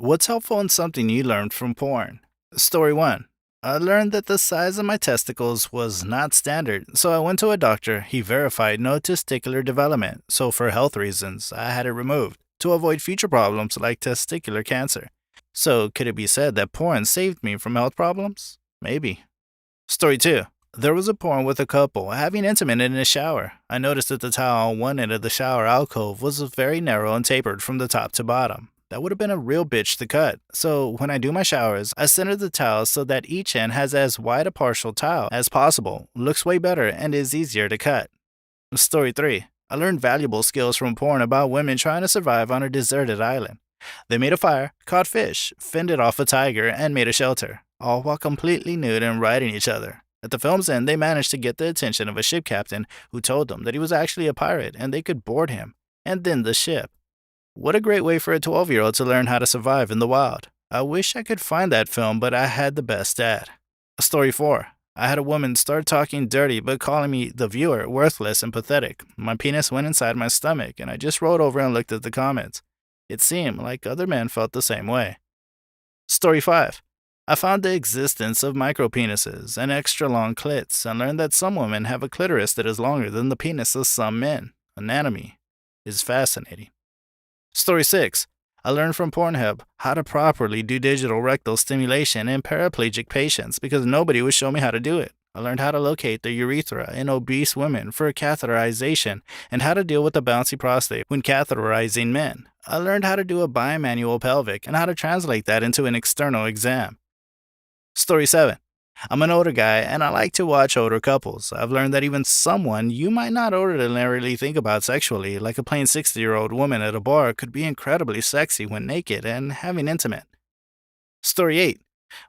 What's helpful and something you learned from porn? Story 1. I learned that the size of my testicles was not standard, so I went to a doctor. He verified no testicular development, so for health reasons, I had it removed to avoid future problems like testicular cancer. So, could it be said that porn saved me from health problems? Maybe. Story 2. There was a porn with a couple having intimate in a shower. I noticed that the towel on one end of the shower alcove was very narrow and tapered from the top to bottom. That would have been a real bitch to cut. So when I do my showers, I center the towel so that each end has as wide a partial towel as possible. Looks way better and is easier to cut. Story 3. I learned valuable skills from porn about women trying to survive on a deserted island. They made a fire, caught fish, fended off a tiger, and made a shelter, all while completely nude and riding each other. At the film's end, they managed to get the attention of a ship captain who told them that he was actually a pirate and they could board him, and then the ship. What a great way for a 12-year-old to learn how to survive in the wild. I wish I could find that film, but I had the best dad. Story 4. I had a woman start talking dirty but calling me, the viewer, worthless and pathetic. My penis went inside my stomach, and I just rolled over and looked at the comments. It seemed like other men felt the same way. Story 5. I found the existence of micropenises and extra long clits and learned that some women have a clitoris that is longer than the penis of some men. Anatomy is fascinating. Story 6. I learned from Pornhub how to properly do digital rectal stimulation in paraplegic patients because nobody would show me how to do it. I learned how to locate the urethra in obese women for catheterization and how to deal with the bouncy prostate when catheterizing men. I learned how to do a bimanual pelvic and how to translate that into an external exam. Story 7. I'm an older guy and I like to watch older couples. I've learned that even someone you might not ordinarily think about sexually, like a plain 60-year-old woman at a bar, could be incredibly sexy when naked and having intimate. Story 8.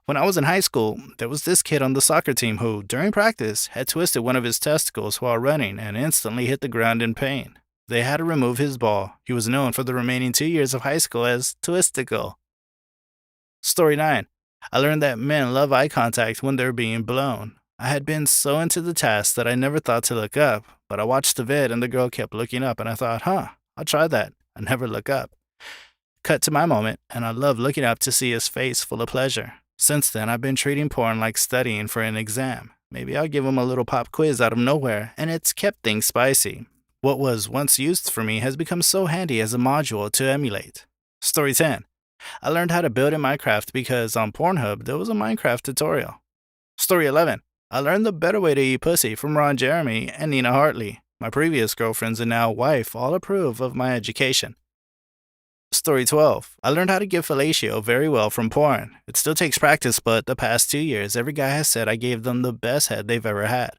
When I was in high school, there was this kid on the soccer team who, during practice, had twisted one of his testicles while running and instantly hit the ground in pain. They had to remove his ball. He was known for the remaining 2 years of high school as Twisticle. Story 9. I learned that men love eye contact when they're being blown. I had been so into the task that I never thought to look up, but I watched the vid and the girl kept looking up and I thought, I'll try that. I never look up. Cut to my moment, and I love looking up to see his face full of pleasure. Since then, I've been treating porn like studying for an exam. Maybe I'll give him a little pop quiz out of nowhere, and it's kept things spicy. What was once used for me has become so handy as a module to emulate. Story 10. I learned how to build in Minecraft because on Pornhub there was a Minecraft tutorial. Story 11. I learned the better way to eat pussy from Ron Jeremy and Nina Hartley. My previous girlfriends and now wife all approve of my education. Story 12. I learned how to give fellatio very well from porn. It still takes practice, but the past 2 years every guy has said I gave them the best head they've ever had.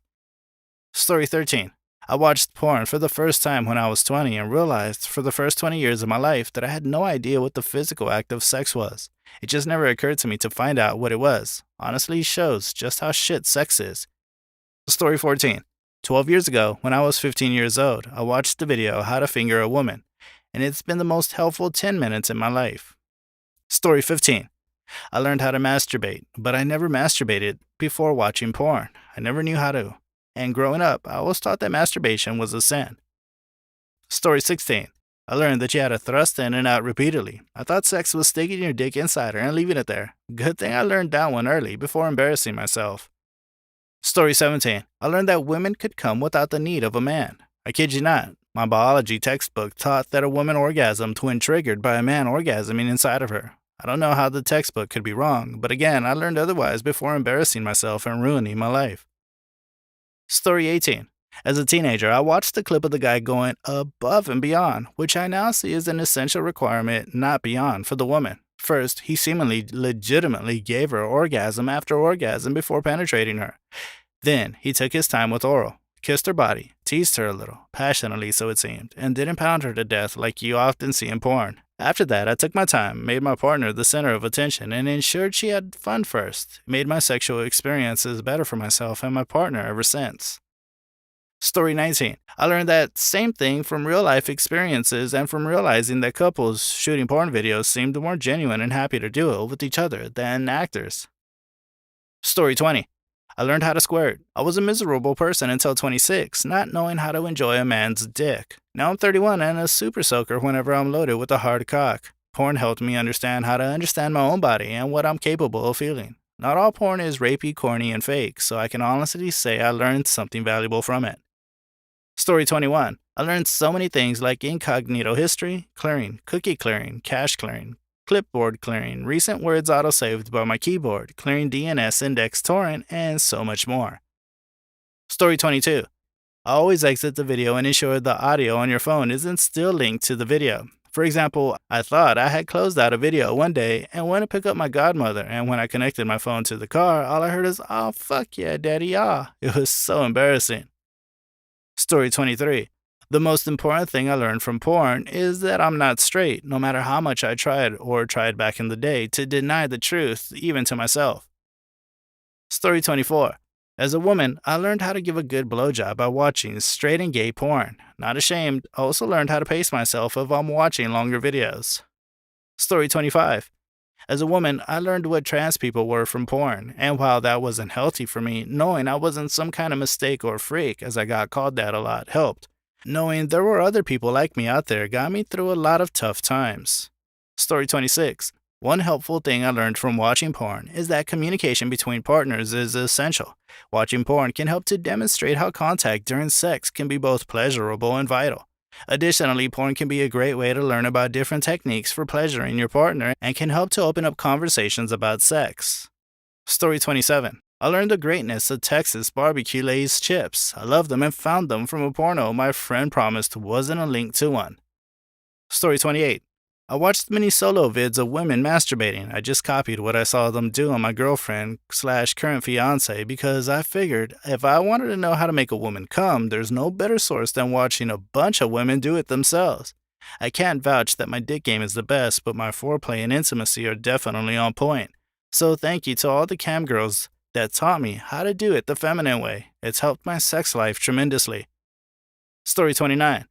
Story 13. I watched porn for the first time when I was 20 and realized for the first 20 years of my life that I had no idea what the physical act of sex was. It just never occurred to me to find out what it was. Honestly, shows just how shit sex is. Story 14. 12 years ago, when I was 15 years old, I watched the video How to Finger a Woman, and it's been the most helpful 10 minutes in my life. Story 15. I learned how to masturbate, but I never masturbated before watching porn. I never knew how to. And growing up, I was taught that masturbation was a sin. Story 16. I learned that you had to thrust in and out repeatedly. I thought sex was sticking your dick inside her and leaving it there. Good thing I learned that one early before embarrassing myself. Story 17. I learned that women could come without the need of a man. I kid you not. My biology textbook taught that a woman orgasmed when triggered by a man orgasming inside of her. I don't know how the textbook could be wrong, but again, I learned otherwise before embarrassing myself and ruining my life. Story 18. As a teenager, I watched the clip of the guy going above and beyond, which I now see as an essential requirement, not beyond, for the woman. First, he seemingly legitimately gave her orgasm after orgasm before penetrating her. Then, he took his time with oral, kissed her body, teased her a little, passionately so it seemed, and didn't pound her to death like you often see in porn. After that, I took my time, made my partner the center of attention, and ensured she had fun first. It made my sexual experiences better for myself and my partner ever since. Story 19. I learned that same thing from real-life experiences and from realizing that couples shooting porn videos seemed more genuine and happy to do it with each other than actors. Story 20. I learned how to squirt. I was a miserable person until 26, not knowing how to enjoy a man's dick. Now I'm 31 and a super soaker whenever I'm loaded with a hard cock. Porn helped me understand how to understand my own body and what I'm capable of feeling. Not all porn is rapey, corny, and fake, so I can honestly say I learned something valuable from it. Story 21. I learned so many things like incognito history, clearing, cookie clearing, cache clearing, clipboard clearing, recent words autosaved by my keyboard, clearing DNS index torrent, and so much more. Story 22. I always exit the video and ensure the audio on your phone isn't still linked to the video. For example, I thought I had closed out a video one day and went to pick up my godmother, and when I connected my phone to the car, all I heard is, "Oh, fuck yeah, daddy, ah." It was so embarrassing. Story 23. The most important thing I learned from porn is that I'm not straight, no matter how much I tried back in the day to deny the truth, even to myself. Story 24. As a woman, I learned how to give a good blowjob by watching straight and gay porn. Not ashamed, I also learned how to pace myself if I'm watching longer videos. Story 25. As a woman, I learned what trans people were from porn, and while that wasn't healthy for me, knowing I wasn't some kind of mistake or freak, as I got called that a lot, helped. Knowing there were other people like me out there got me through a lot of tough times. Story 26. One helpful thing I learned from watching porn is that communication between partners is essential. Watching porn can help to demonstrate how contact during sex can be both pleasurable and vital. Additionally, porn can be a great way to learn about different techniques for pleasuring your partner and can help to open up conversations about sex. Story 27. I learned the greatness of Texas barbecue Lay's chips. I loved them and found them from a porno my friend promised wasn't a link to one. Story 28. I watched many solo vids of women masturbating. I just copied what I saw them do on my girlfriend/current fiance because I figured if I wanted to know how to make a woman come, there's no better source than watching a bunch of women do it themselves. I can't vouch that my dick game is the best, but my foreplay and intimacy are definitely on point. So thank you to all the cam girls that taught me how to do it the feminine way. It's helped my sex life tremendously. Story 29.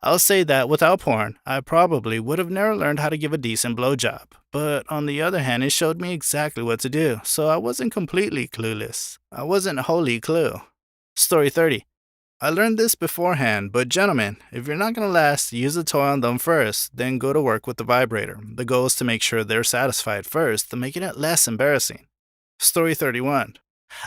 I'll say that without porn, I probably would have never learned how to give a decent blowjob. But on the other hand, it showed me exactly what to do, so I wasn't completely clueless. I wasn't wholly clue. Story 30. I learned this beforehand, but gentlemen, if you're not gonna last, use a toy on them first, then go to work with the vibrator. The goal is to make sure they're satisfied first, making it less embarrassing. Story 31.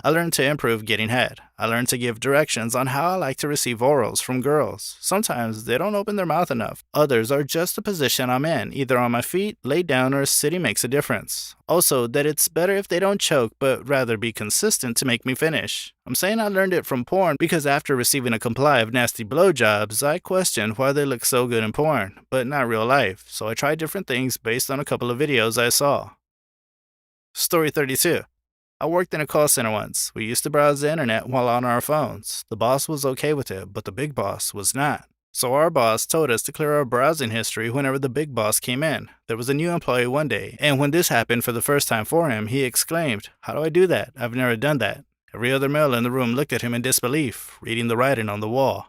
I learned to improve getting head. I learned to give directions on how I like to receive orals from girls. Sometimes they don't open their mouth enough. Others are just the position I'm in, either on my feet, laid down, or sitting makes a difference. Also, that it's better if they don't choke, but rather be consistent to make me finish. I'm saying I learned it from porn because after receiving a supply of nasty blowjobs, I questioned why they look so good in porn, but not real life, so I tried different things based on a couple of videos I saw. Story 32. I worked in a call center once. We used to browse the internet while on our phones. The boss was okay with it, but the big boss was not. So our boss told us to clear our browsing history whenever the big boss came in. There was a new employee one day, and when this happened for the first time for him, he exclaimed, "How do I do that? I've never done that." Every other male in the room looked at him in disbelief, reading the writing on the wall.